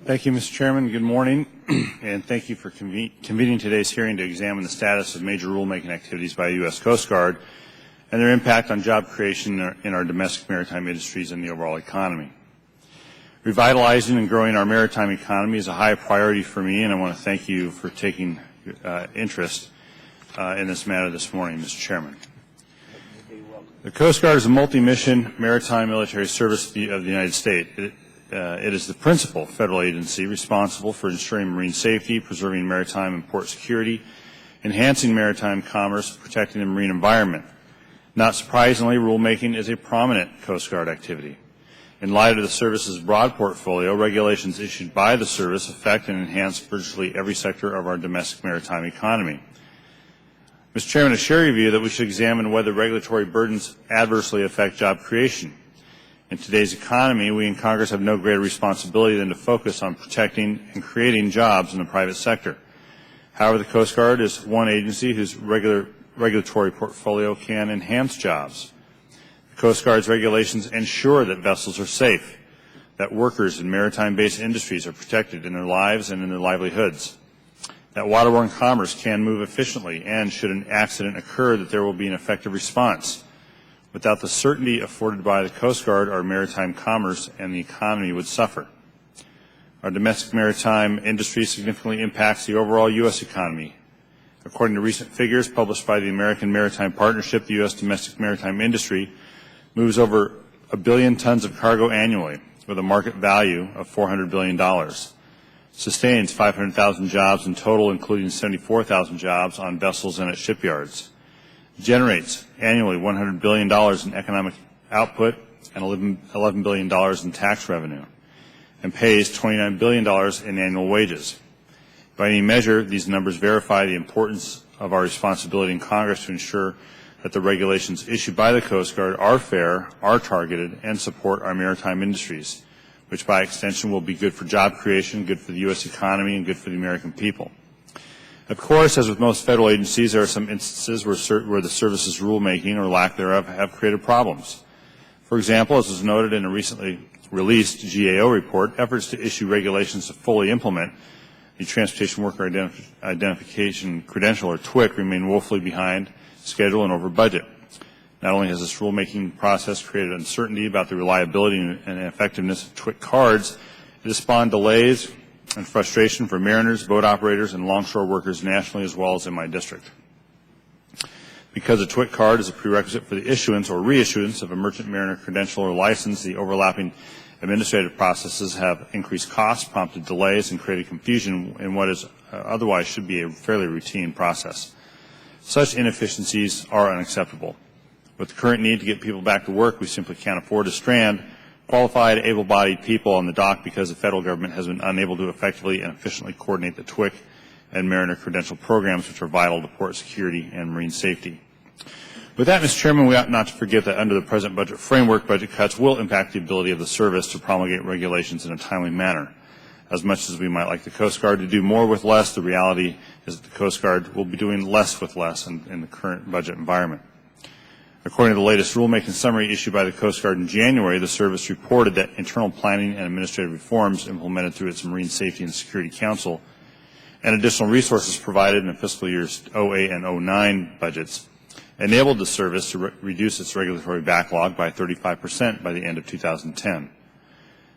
Thank you, Mr. Chairman. Good morning, and thank you for convening today's hearing to examine the status of major rulemaking activities by the U.S. Coast Guard and their impact on job creation in our domestic maritime industries and the overall economy. Revitalizing and growing our maritime economy is a high priority for me, and I want to thank you for taking interest in this matter this morning, Mr. Chairman. The Coast Guard is a multi-mission maritime military service of the United States. It is the principal federal agency responsible for ensuring marine safety, preserving maritime and port security, enhancing maritime commerce, protecting the marine environment. Not surprisingly, rulemaking is a prominent Coast Guard activity. In light of the service's broad portfolio, regulations issued by the service affect and enhance virtually every sector of our domestic maritime economy. Mr. Chairman, I share your view that we should examine whether regulatory burdens adversely affect job creation. In today's economy, we in Congress have no greater responsibility than to focus on protecting and creating jobs in the private sector. However, the Coast Guard is one agency whose regulatory portfolio can enhance jobs. The Coast Guard's regulations ensure that vessels are safe, that workers in maritime-based industries are protected in their lives and in their livelihoods, that waterborne commerce can move efficiently, and should an accident occur, that there will be an effective response. Without the certainty afforded by the Coast Guard, our maritime commerce and the economy would suffer. Our domestic maritime industry significantly impacts the overall U.S. economy. According to recent figures published by the American Maritime Partnership, the U.S. domestic maritime industry moves over 1 billion tons of cargo annually, with a market value of $400 billion. Sustains 500,000 jobs in total, including 74,000 jobs on vessels and at shipyards. Generates annually $100 billion in economic output and $11 billion in tax revenue, and pays $29 billion in annual wages. By any measure, these numbers verify the importance of our responsibility in Congress to ensure that the regulations issued by the Coast Guard are fair, are targeted, and support our maritime industries, which by extension will be good for job creation, good for the U.S. economy, and good for the American people. Of course, as with most federal agencies, there are some instances where the service's rulemaking or lack thereof have created problems. For example, as was noted in a recently released GAO report, efforts to issue regulations to fully implement the Transportation Worker Identification Credential, or TWIC, remain woefully behind schedule and over budget. Not only has this rulemaking process created uncertainty about the reliability and effectiveness of TWIC cards, it has spawned delays and frustration for mariners, boat operators, and longshore workers nationally as well as in my district. Because a TWIC card is a prerequisite for the issuance or reissuance of a merchant mariner credential or license, the overlapping administrative processes have increased costs, prompted delays, and created confusion in what is otherwise should be a fairly routine process. Such inefficiencies are unacceptable. With the current need to get people back to work, we simply can't afford to strand qualified, able-bodied people on the dock because the federal government has been unable to effectively and efficiently coordinate the TWIC and mariner credential programs, which are vital to port security and marine safety. With that, Mr. Chairman, we ought not to forget that under the present budget framework, budget cuts will impact the ability of the service to promulgate regulations in a timely manner. As much as we might like the Coast Guard to do more with less, the reality is that the Coast Guard will be doing less with less in the current budget environment. According to the latest rulemaking summary issued by the Coast Guard in January, the service reported that internal planning and administrative reforms implemented through its Marine Safety and Security Council and additional resources provided in fiscal years 08 and 09 budgets enabled the service to reduce its regulatory backlog by 35% by the end of 2010.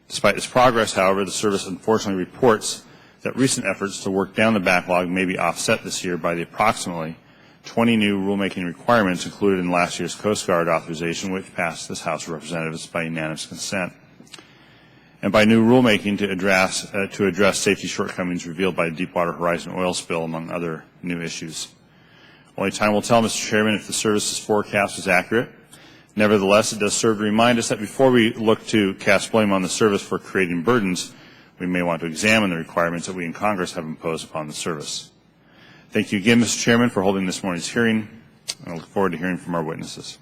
Despite this progress, however, the service unfortunately reports that recent efforts to work down the backlog may be offset this year by the approximately 20 new rulemaking requirements included in last year's Coast Guard authorization, which passed this House of Representatives by unanimous consent, and by new rulemaking to address safety shortcomings revealed by the Deepwater Horizon oil spill, among other new issues. Only time will tell, Mr. Chairman, if the service's forecast is accurate. Nevertheless, it does serve to remind us that before we look to cast blame on the service for creating burdens, we may want to examine the requirements that we in Congress have imposed upon the service. Thank you again, Mr. Chairman, for holding this morning's hearing, and I look forward to hearing from our witnesses.